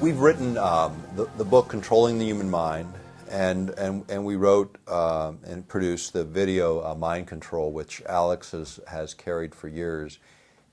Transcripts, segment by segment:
We've written the book Controlling the Human Mind, and we wrote and produced the video Mind Control, which Alex has carried for years.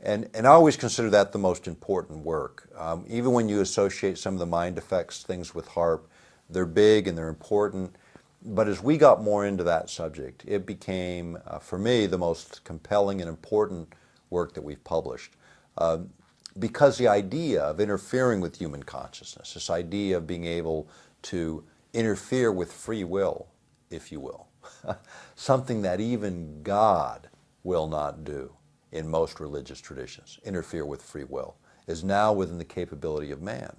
And I always consider that the most important work. Even when you associate some of the mind effects things with HARP, they're big and they're important. But as we got more into that subject, it became, for me, the most compelling and important work that we've published. Because the idea of interfering with human consciousness, this idea of being able to interfere with free will, if you will, something that even God will not do in most religious traditions, interfere with free will, is now within the capability of man.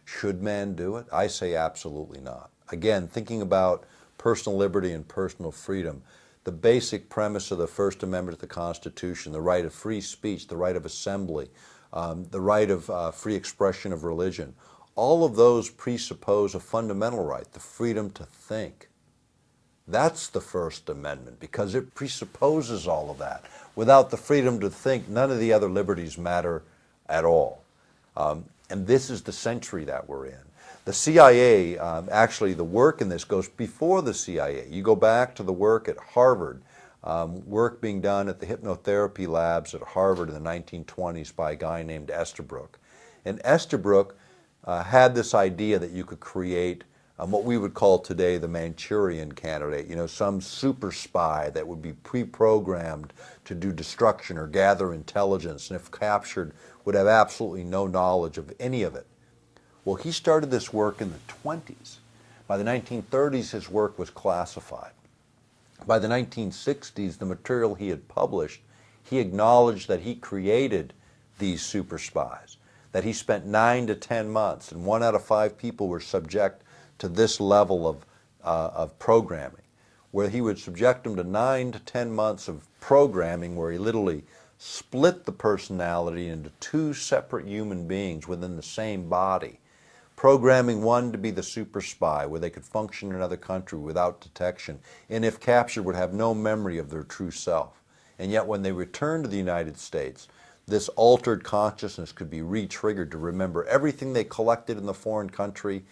Should man do it? I say absolutely not. Again, thinking about personal liberty and personal freedom, the basic premise of the First Amendment of the Constitution, the right of free speech, the right of assembly, the right of free expression of religion, all of those presuppose a fundamental right, the freedom to think. That's the First Amendment because it presupposes all of that. Without the freedom to think, none of the other liberties matter at all. And this is the century that we're in. The CIA, actually the work in this goes before the CIA. You go back to the work at Harvard, work being done at the hypnotherapy labs at Harvard in the 1920s by a guy named Estabrook. And Estabrook had this idea that you could create what we would call today the Manchurian candidate, some super spy that would be pre-programmed to do destruction or gather intelligence, and if captured would have absolutely no knowledge of any of it. Well, he started this work in the 20s. By the 1930s, his work was classified. By the 1960s, the material he had published, he acknowledged that he created these super spies, that he spent 9 to 10 months, and 1 out of 5 people were subject to this level of programming, where he would subject them to 9 to 10 months of programming where he literally split the personality into 2 separate human beings within the same body, programming one to be the super spy where they could function in another country without detection, and if captured would have no memory of their true self. And yet when they returned to the United States, this altered consciousness could be re-triggered to remember everything they collected in the foreign country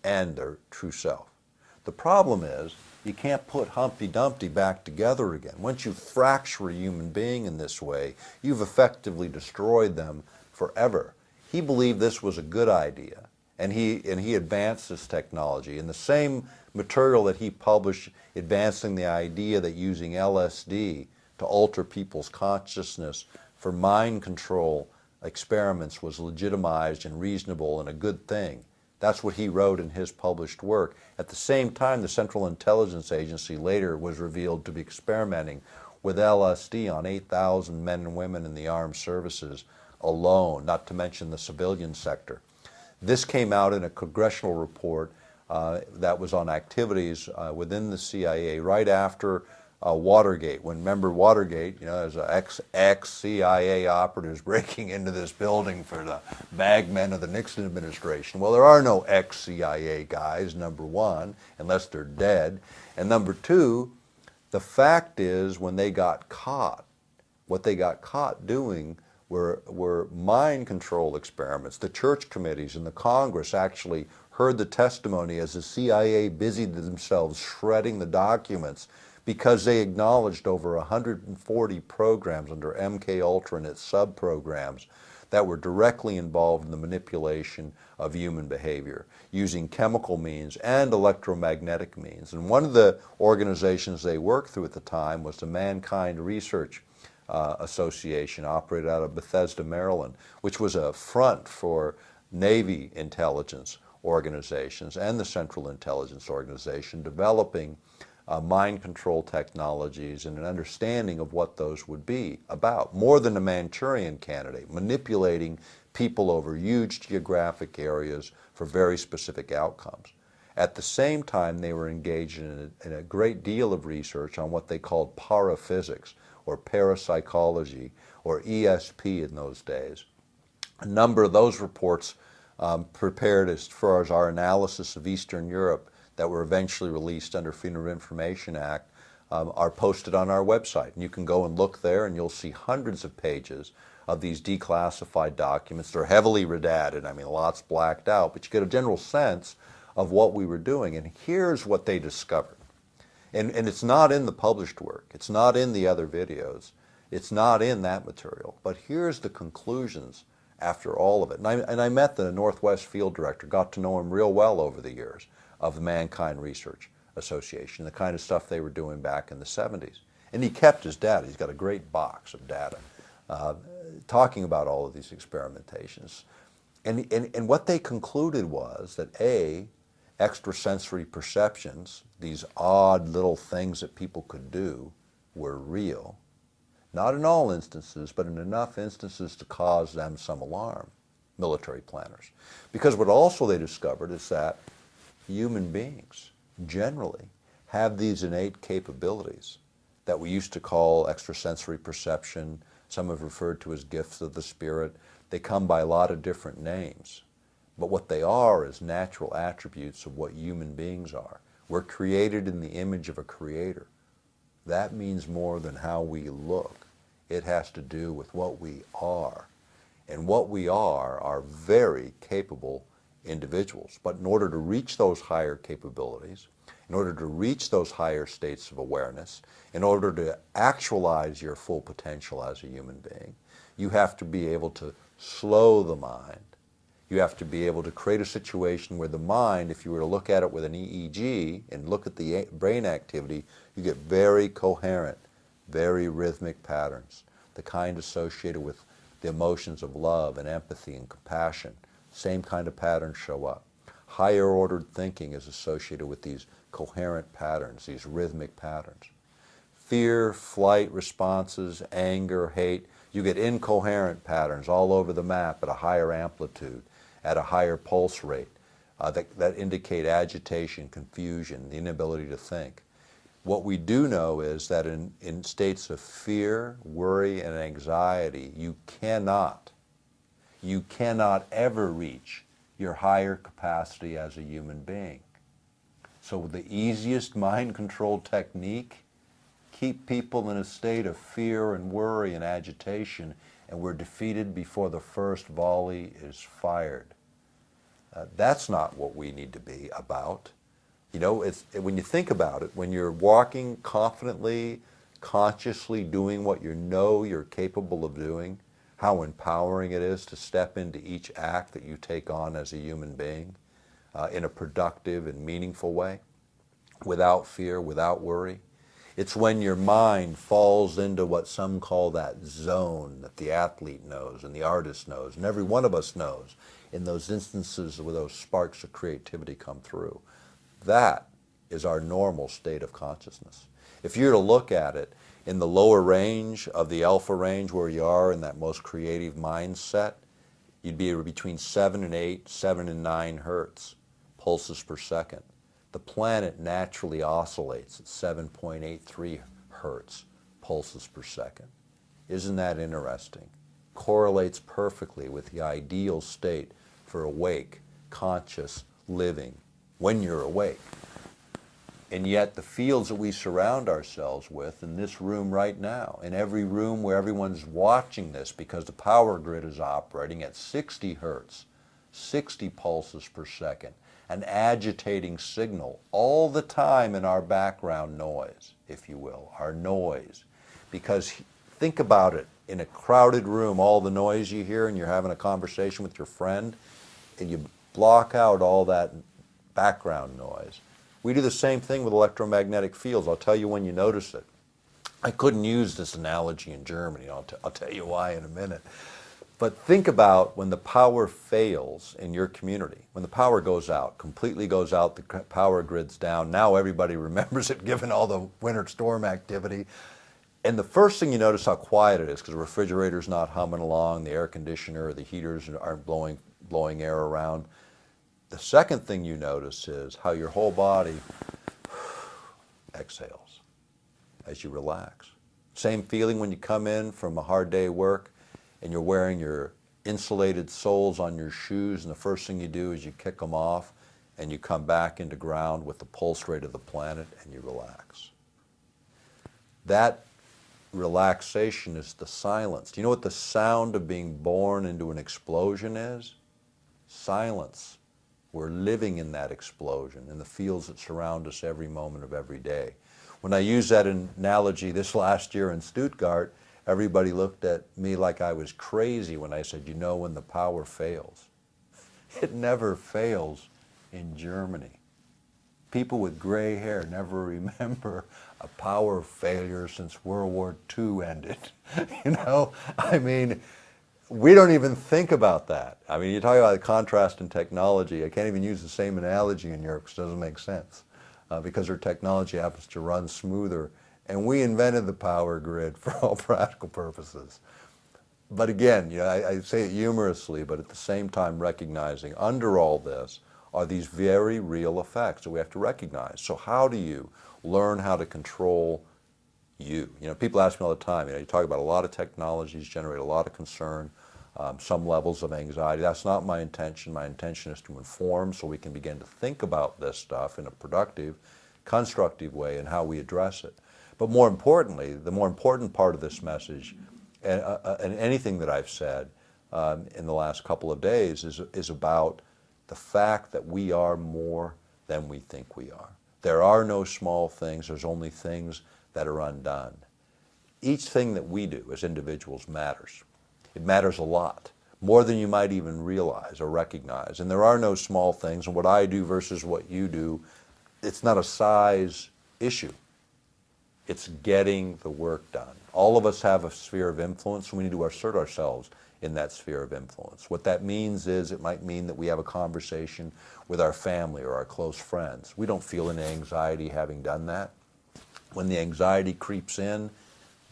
and their true self. The problem is you can't put Humpty Dumpty back together again. Once you fracture a human being in this way, you've effectively destroyed them forever. He believed this was a good idea, and he advanced this technology. And the same material that he published advancing the idea that using LSD to alter people's consciousness for mind control experiments was legitimized and reasonable and a good thing. That's what he wrote in his published work. At the same time, the Central Intelligence Agency later was revealed to be experimenting with LSD on 8,000 men and women in the armed services alone, not to mention the civilian sector. This came out in a congressional report that was on activities within the CIA right after Watergate. When, remember Watergate, there's ex-CIA operatives breaking into this building for the bagmen of the Nixon administration. Well, there are no ex-CIA guys, number one, unless they're dead. And number two, the fact is when they got caught, what they got caught doing were mind control experiments. The church committees and the Congress actually heard the testimony as the CIA busied themselves shredding the documents because they acknowledged over 140 programs under MK Ultra and its sub-programs that were directly involved in the manipulation of human behavior using chemical means and electromagnetic means. And one of the organizations they worked through at the time was the Mankind Research Association, operated out of Bethesda, Maryland, which was a front for Navy intelligence organizations and the Central Intelligence Organization developing mind control technologies and an understanding of what those would be about. More than a Manchurian candidate, manipulating people over huge geographic areas for very specific outcomes. At the same time, they were engaged in a great deal of research on what they called paraphysics, or parapsychology, or ESP in those days. A number of those reports prepared as far as our analysis of Eastern Europe that were eventually released under Freedom of Information Act are posted on our website. And you can go and look there and you'll see hundreds of pages of these declassified documents. They're heavily redacted, I mean lots blacked out, but you get a general sense of what we were doing. And here's what they discovered. And it's not in the published work, it's not in the other videos, it's not in that material, but here's the conclusions after all of it. And I met the Northwest field director, got to know him real well over the years, of the Mankind Research Association, the kind of stuff they were doing back in the 70s. And he kept his data. He's got a great box of data talking about all of these experimentations. And what they concluded was that A, extrasensory perceptions, these odd little things that people could do, were real. Not in all instances, but in enough instances to cause them some alarm, military planners. Because what also they discovered is that human beings generally have these innate capabilities that we used to call extrasensory perception. Some have referred to as gifts of the spirit. They come by a lot of different names. But what they are is natural attributes of what human beings are. We're created in the image of a creator. That means more than how we look. It has to do with what we are. And what we are very capable individuals. But in order to reach those higher capabilities, in order to reach those higher states of awareness, in order to actualize your full potential as a human being, you have to be able to slow the mind. You have to be able to create a situation where the mind, if you were to look at it with an EEG and look at the brain activity, you get very coherent, very rhythmic patterns, the kind associated with the emotions of love and empathy and compassion. Same kind of patterns show up. Higher ordered thinking is associated with these coherent patterns, these rhythmic patterns. Fear, flight responses, anger, hate, you get incoherent patterns all over the map at a higher amplitude, at a higher pulse rate that indicate agitation, confusion, the inability to think. What we do know is that in states of fear, worry, and anxiety, you cannot ever reach your higher capacity as a human being. So the easiest mind control technique, keep people in a state of fear and worry and agitation, and we're defeated before the first volley is fired. That's not what we need to be about. You know, when you think about it, when you're walking confidently, consciously doing what you know you're capable of doing, how empowering it is to step into each act that you take on as a human being in a productive and meaningful way, without fear, without worry. It's when your mind falls into what some call that zone that the athlete knows and the artist knows and every one of us knows in those instances where those sparks of creativity come through. That is our normal state of consciousness. If you were to look at it in the lower range of the alpha range where you are in that most creative mindset, you'd be between 7 and 8, 7 and 9 hertz pulses per second. The planet naturally oscillates at 7.83 hertz pulses per second. Isn't that interesting? Correlates perfectly with the ideal state for awake, conscious living when you're awake. And yet the fields that we surround ourselves with in this room right now, in every room where everyone's watching this because the power grid is operating at 60 hertz, 60 pulses per second, an agitating signal all the time in our background noise, if you will, our noise. Because think about it, in a crowded room, all the noise you hear and you're having a conversation with your friend, and you block out all that background noise. We do the same thing with electromagnetic fields. I'll tell you when you notice it. I couldn't use this analogy in Germany. I'll tell you why in a minute. But think about when the power fails in your community, when the power goes out, completely goes out, the power grid's down. Now everybody remembers it given all the winter storm activity. And the first thing you notice how quiet it is because the refrigerator's not humming along, the air conditioner or the heaters aren't blowing air around. The second thing you notice is how your whole body exhales as you relax. Same feeling when you come in from a hard day of work and you're wearing your insulated soles on your shoes, and the first thing you do is you kick them off and you come back into ground with the pulse rate of the planet and you relax. That relaxation is the silence. Do you know what the sound of being born into an explosion is? Silence. We're living in that explosion, in the fields that surround us every moment of every day. When I used that analogy this last year in Stuttgart, everybody looked at me like I was crazy when I said, you know when the power fails. It never fails in Germany. People with gray hair never remember a power failure since World War II ended. You know, I mean, we don't even think about that. I mean, you talk about the contrast in technology. I can't even use the same analogy in Europe because it doesn't make sense because their technology happens to run smoother. And we invented the power grid for all practical purposes. But again, you know, I say it humorously, but at the same time recognizing under all this are these very real effects that we have to recognize. So how do you learn how to control you? You know, people ask me all the time, you know, you talk about a lot of technologies, generate a lot of concern, some levels of anxiety. That's not my intention. My intention is to inform so we can begin to think about this stuff in a productive, constructive way and how we address it. But more importantly, the more important part of this message and anything that I've said in the last couple of days is about the fact that we are more than we think we are. There are no small things. There's only things that are undone. Each thing that we do as individuals matters. It matters a lot, more than you might even realize or recognize. And there are no small things. And what I do versus what you do, it's not a size issue. It's getting the work done. All of us have a sphere of influence, and we need to assert ourselves in that sphere of influence. What that means is it might mean that we have a conversation with our family or our close friends. We don't feel any anxiety having done that. When the anxiety creeps in,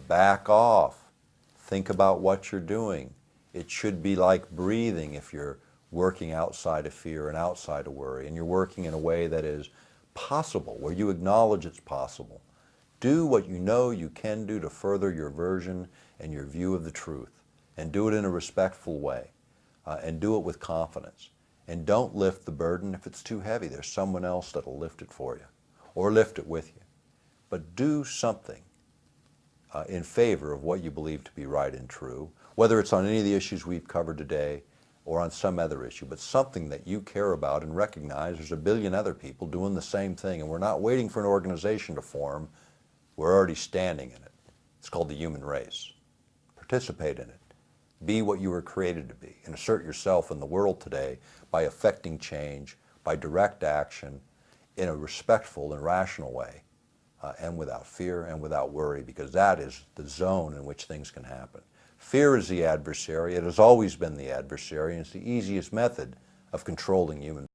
back off. Think about what you're doing. It should be like breathing if you're working outside of fear and outside of worry, and you're working in a way that is possible, where you acknowledge it's possible. Do what you know you can do to further your version and your view of the truth, and do it in a respectful way, and do it with confidence. And don't lift the burden if it's too heavy. There's someone else that'll lift it for you, or lift it with you. But do something in favor of what you believe to be right and true, whether it's on any of the issues we've covered today or on some other issue, but something that you care about and recognize there's a billion other people doing the same thing, and we're not waiting for an organization to form. We're already standing in it. It's called the human race. Participate in it. Be what you were created to be, and assert yourself in the world today by affecting change, by direct action, in a respectful and rational way, and without fear and without worry, because that is the zone in which things can happen. Fear is the adversary. It has always been the adversary, and it's the easiest method of controlling human